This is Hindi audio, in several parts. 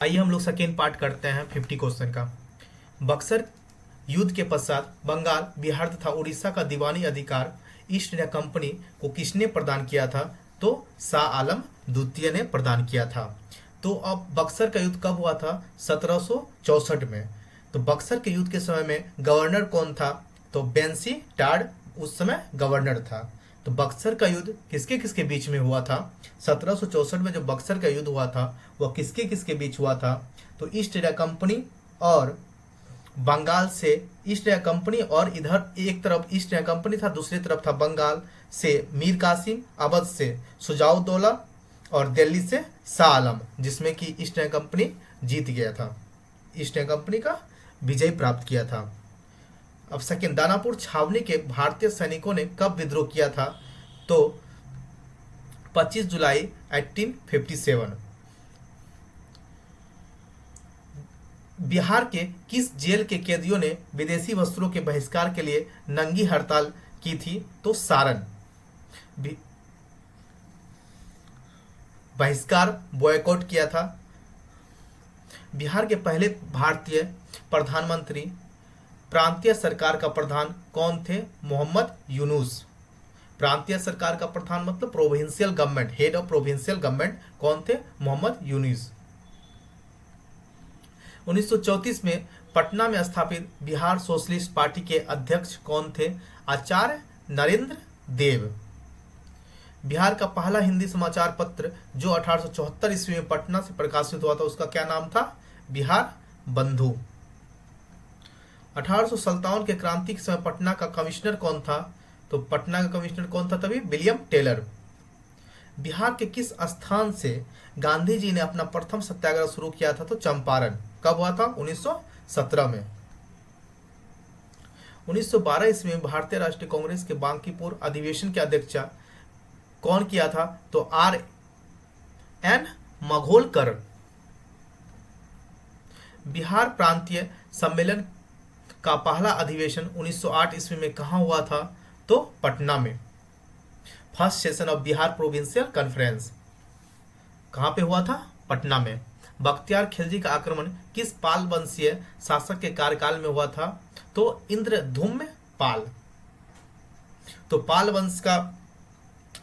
आइए हम लोग सेकेंड पार्ट करते हैं 50 क्वेश्चन का। बक्सर युद्ध के पश्चात बंगाल, बिहार तथा उड़ीसा का दीवानी अधिकार ईस्ट इंडिया कंपनी को किसने प्रदान किया था? तो शाह आलम द्वितीय ने प्रदान किया था। तो अब बक्सर का युद्ध कब हुआ था? 1764 में। तो बक्सर के युद्ध के समय में गवर्नर कौन था? तो बेंसी टाड उस समय गवर्नर था। तो बक्सर का युद्ध किसके किसके बीच में हुआ था? 1764 में जो बक्सर का युद्ध हुआ था वह किसके किसके बीच हुआ था? तो ईस्ट इंडिया कंपनी और बंगाल से, ईस्ट इंडिया कंपनी और इधर एक तरफ ईस्ट इंडिया कंपनी था, दूसरी तरफ था बंगाल से मीर कासिम, अवध से सुजाउद्दौला और दिल्ली से शाह आलम, जिसमें कि ईस्ट इंडिया कंपनी जीत गया था, ईस्ट इंडिया कंपनी का विजय प्राप्त किया था। अब सेकेंड, दानापुर छावनी के भारतीय सैनिकों ने कब विद्रोह किया था? तो 25 जुलाई 1857। बिहार के किस जेल के कैदियों ने विदेशी वस्त्रों के बहिष्कार के लिए नंगी हड़ताल की थी? तो सारण। बहिष्कार बॉयकॉट किया था। बिहार के पहले भारतीय प्रधानमंत्री, प्रांतीय सरकार का प्रधान कौन थे? मोहम्मद यूनुस। प्रांतीय सरकार का प्रधान मतलब provincial government, head of provincial government कौन थे? मोहम्मद यूनुस। 1934 में पटना में स्थापित बिहार सोशलिस्ट पार्टी के अध्यक्ष कौन थे? आचार्य नरेंद्र देव। बिहार का पहला हिंदी समाचार पत्र जो 1874 ईस्वी में पटना से प्रकाशित हुआ था उसका क्या नाम था? बिहार बंधु। 1857 के क्रांति के समय पटना का कमिश्नर कौन था? तो पटना का कमिश्नर कौन था तभी? William Taylor. बिहार के किस स्थान से गांधी जी ने अपना प्रथम सत्याग्रह शुरू किया था? तो चंपारण। कब हुआ था? 1917 में। 1912 ईस्वी में भारतीय राष्ट्रीय कांग्रेस के बांकीपुर अधिवेशन के अध्यक्षता कौन किया था? तो R.N. मघोलकर। बिहार प्रांतीय सम्मेलन का पहला अधिवेशन 1908 ईस्वी में कहाँ हुआ था? तो पटना में। First session of Bihar provincial conference कहाँ पे हुआ था? पटना में। बख्तियार खिलजी का आक्रमण किस पाल वंशीय शासक के कार्यकाल में हुआ था? तो इंद्रधुम्न पाल। तो पाल वंश का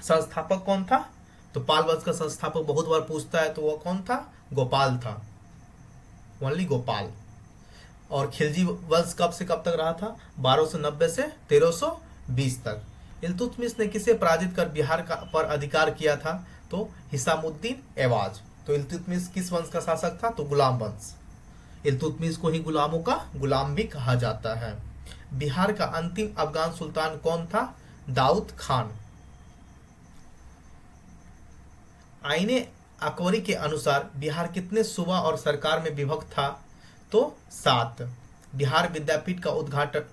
संस्थापक कौन था? तो पाल वंश का संस्थापक बहुत बार पूछता है, तो वह कौन था? गोपाल था, ओनली गोपाल। और खिलजी वंश कब से कब तक रहा था? 1290 से 1320 तक। इल्तुतमिश ने किसे पराजित कर बिहार का पर अधिकार किया था? तो हिसामुद्दीन ऐवाज। तो इल्तुतमिश किस वंश का शासक था? तो गुलाम वंश। इल्तुतमिश को ही गुलामों का गुलाम भी कहा जाता है। बिहार का अंतिम अफगान सुल्तान कौन था? दाऊद खान। आईने अकबरी के अनुसार बिहार कितने सूबा और सरकार में विभक्त था? तो 7। बिहार विद्यापीठ का उद्घाटन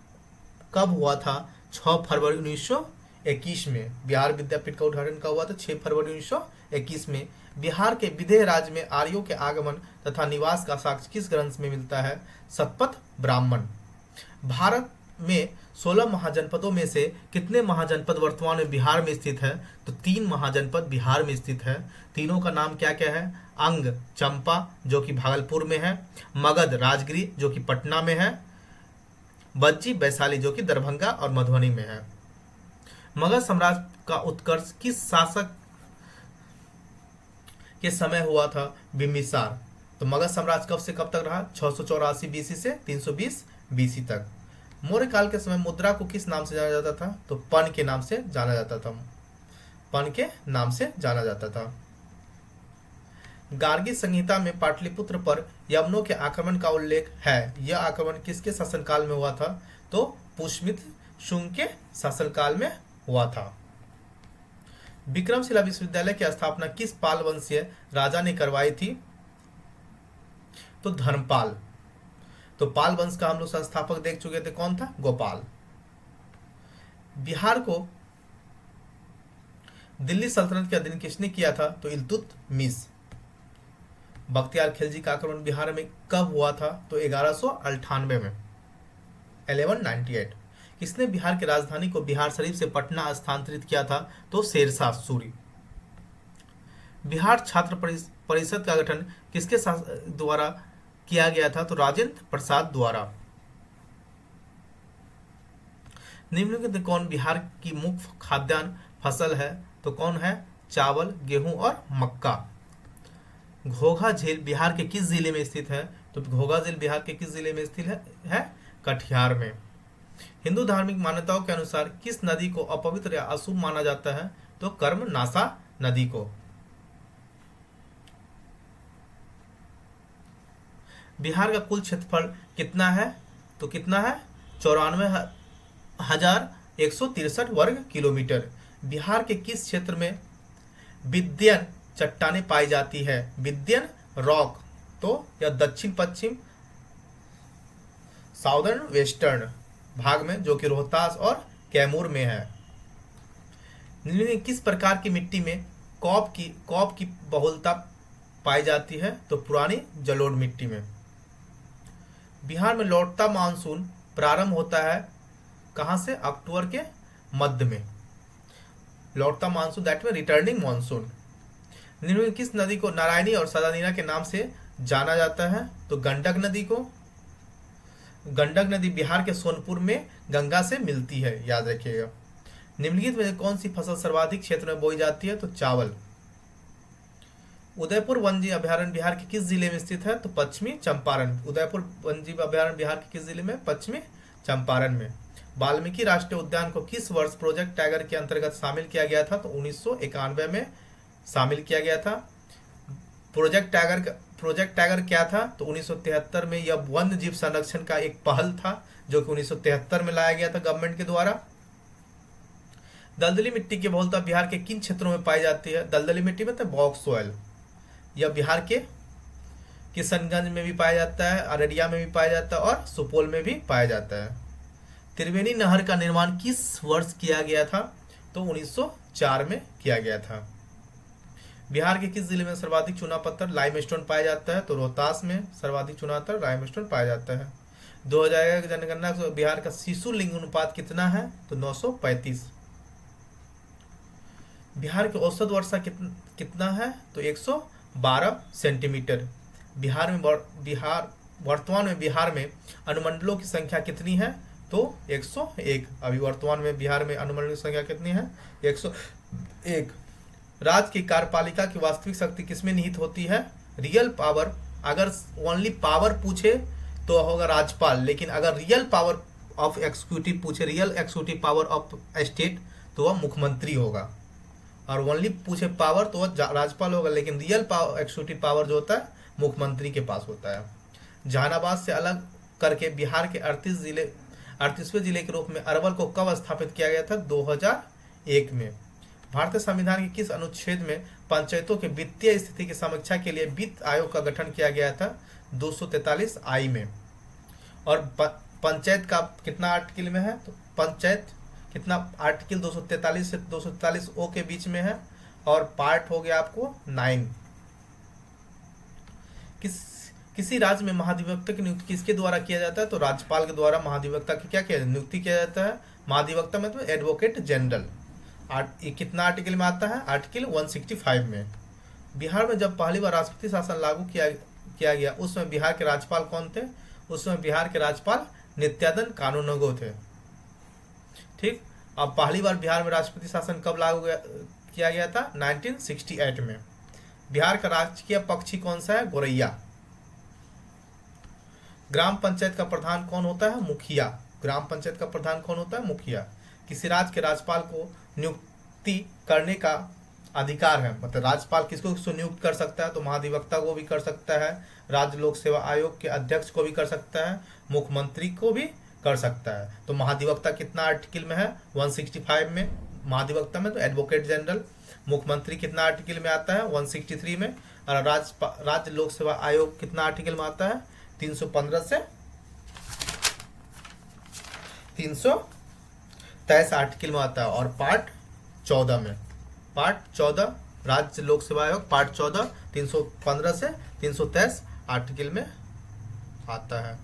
कब हुआ था? 6 फरवरी 1921 में। बिहार विद्यापीठ का उद्घाटन कब हुआ था? 6 फरवरी 1921 में। बिहार के विदेह राज्य में आर्यों के आगमन तथा निवास का साक्ष्य किस ग्रंथ में मिलता है? शतपथ ब्राह्मण। भारत में 16 महाजनपदों में से कितने महाजनपद वर्तमान में बिहार में स्थित है? तो 3 महाजनपद बिहार में स्थित है। तीनों का नाम क्या क्या है? अंग चंपा जो कि भागलपुर में है, मगध राजगिरी जो कि पटना में है, बज्जी वैशाली जो कि दरभंगा और मधुबनी में है। मगध साम्राज्य का उत्कर्ष किस शासक के समय हुआ था? बिम्बिसार। तो मगध साम्राज्य कब से कब तक रहा? 684 बीसी से 320 बीसी तक। मौर्य काल के समय मुद्रा को किस नाम से जाना जाता था? तो पन के नाम से जाना जाता था। पन के नाम से जाना जाता था। गार्गी संहिता में पाटलिपुत्र पर यवनों के आक्रमण का उल्लेख है। यह आक्रमण किसके शासनकाल में हुआ था? तो पुष्यमित्र शुंग के शासनकाल में हुआ था। विक्रमशिला विश्वविद्यालय की स्थापना किस पाल वंशीय राजा ने करवाई थी? तो धर्मपाल। तो पाल वंश का हम लोग संस्थापक देख चुके थे, कौन था? गोपाल। बिहार को दिल्ली सल्तनत के अधीन किसने किया था? तो इल्तुतमिश। बख्तियार खिलजी का आक्रमण बिहार में कब हुआ था? तो 1198 में, 1198। किसने बिहार की राजधानी को बिहार शरीफ से पटना स्थानांतरित किया था? तो शेरशाह सूरी। बिहार छात्र परिषद का गठन किसके द्वारा किया गया था? तो राजेंद्र प्रसाद द्वारा। निम्नलिखित में कौन बिहार की मुख्य खाद्यान्न फसल है? तो कौन है? चावल, गेहूं और मक्का। घोघा झील बिहार के किस जिले में स्थित है? तो घोघा झील बिहार के किस जिले में स्थित है? कटिहार में। हिंदू धार्मिक मान्यताओं के अनुसार किस नदी को अपवित्र या अशुभ माना जाता है? तो कर्मनाशा नदी को। बिहार का कुल क्षेत्रफल कितना है? तो कितना है? 94,163 वर्ग किलोमीटर। बिहार के किस क्षेत्र में विद्यन चट्टानें पाई जाती है? विद्यन रॉक तो या दक्षिण पश्चिम साउदर्न वेस्टर्न भाग में, जो कि रोहतास और कैमूर में है। निम्न में किस प्रकार की मिट्टी में कॉप की बहुलता पाई जाती है? तो पुरानी जलोढ़ मिट्टी में। बिहार में लौटता मानसून प्रारंभ होता है कहां से? अक्टूबर के मध्य में। लौटता मानसून दैट में रिटर्निंग मानसून। निम्न में किस नदी को नारायणी और सदानीरा के नाम से जाना जाता है? तो गंडक नदी को। गंडक नदी बिहार के सोनपुर में गंगा से मिलती है, याद रखिएगा। निम्नलिखित में कौन सी फसल सर्वाधिक क्षेत्र में बोई जाती है? तो चावल। उदयपुर वन्यजीव अभयारण्य बिहार के किस जिले में स्थित है? तो पश्चिमी चंपारण। उदयपुर वन्यजीव अभयारण्य बिहार के किस जिले में? पश्चिमी चंपारण में। वाल्मीकि राष्ट्रीय उद्यान को किस वर्ष प्रोजेक्ट टाइगर के अंतर्गत शामिल किया गया था? तो 1991 में शामिल किया गया था। प्रोजेक्ट टाइगर क्या था? तो 1973 में यह वन्य जीव संरक्षण का एक पहल था, जो कि 1973 में लाया गया था गवर्नमेंट के द्वारा। दलदली मिट्टी की बहुलता बिहार के किन क्षेत्रों में पाई जाती है? दलदली मिट्टी में तो बॉक्स सॉइल। यह बिहार के किशनगंज में भी पाया जाता है, अररिया में भी पाया जाता है और सुपौल में भी पाया जाता है। त्रिवेणी नहर का निर्माण किस वर्ष किया गया था? तो 1904 में किया गया था। बिहार के किस जिले में सर्वाधिक चूना पत्थर लाइमस्टोन पाया जाता है? तो रोहतास में सर्वाधिक चूना पत्थर लाइमस्टोन पाया जाता है। 2011 की जनगणना बिहार का शिशु लिंग अनुपात कितना है? तो 935। बिहार की औसत वर्षा कितना है? तो 112 सेंटीमीटर। वर्तमान में बिहार में अनुमंडलों की संख्या कितनी है? तो 101। अभी वर्तमान में बिहार में अनुमंडलों की संख्या कितनी है? 101। राज्य की कार्यपालिका की वास्तविक शक्ति किसमें निहित होती है? Real power. अगर ओनली पावर पूछे तो होगा राज्यपाल, लेकिन अगर रियल पावर ऑफ एक्सिक्यूटिव पूछे, real executive power of state, तो वह मुख्यमंत्री होगा। और ओनली पूछे पावर तो वह राज्यपाल होगा, लेकिन रियल पावर एक्सिक्यूटिव पावर जो होता है मुख्यमंत्री के पास होता है। जहानाबाद से अलग करके बिहार के 38वें जिले के रूप में अरवल को कब स्थापित किया गया था? 2001 में। भारतीय संविधान के किस अनुच्छेद में पंचायतों के वित्तीय स्थिति की समीक्षा के लिए वित्त आयोग का गठन किया गया था? 243 आई में। और पंचायत का कितना आर्टिकल में है? तो पंचायत कितना आर्टिकल 243 से 243 ओ के बीच में है, और पार्ट हो गया आपको 9। किसी राज्य में महाधिवक्ता की नियुक्ति किसके द्वारा किया जाता है? तो राज्यपाल के द्वारा महाधिवक्ता की क्या किया नियुक्ति किया जाता है। महाधिवक्ता में तो एडवोकेट जनरल। कितना आर्टिकल में आता है? आर्टिकल 165 में। बिहार में जब पहली बार राष्ट्रपति शासन लागू किया गया, उस समय बिहार के राज्यपाल कौन थे? उस समय बिहार के राज्यपाल नित्यानंद कानूनगो थे। ठीक। अब पहली बार बिहार में राष्ट्रपति शासन कब लागू किया गया था? 1968 में। बिहार का राजकीय पक्षी कौन सा है? गोरैया। ग्राम पंचायत का प्रधान कौन होता है? मुखिया। ग्राम पंचायत का प्रधान कौन होता है? मुखिया। किसी राज्य के राज्यपाल को नियुक्ति करने का अधिकार है, मतलब राज्यपाल किसको नियुक्त कर सकता है? तो महाधिवक्ता को भी कर सकता है, राज्य लोक सेवा आयोग के अध्यक्ष को भी कर सकता है, मुख्यमंत्री को भी कर सकता है। तो महाधिवक्ता कितना आर्टिकल में है? 165 में। महाधिवक्ता में तो एडवोकेट जनरल। मुख्यमंत्री कितना आर्टिकल में आता है? 163 में। और राज्य लोक सेवा आयोग कितना आर्टिकल में आता है? 315 से 323 आर्टिकल में आता है। और पार्ट 14 में, पार्ट 14 राज्य लोक सेवा आयोग पार्ट 14 315 से 323 आर्टिकल में आता है।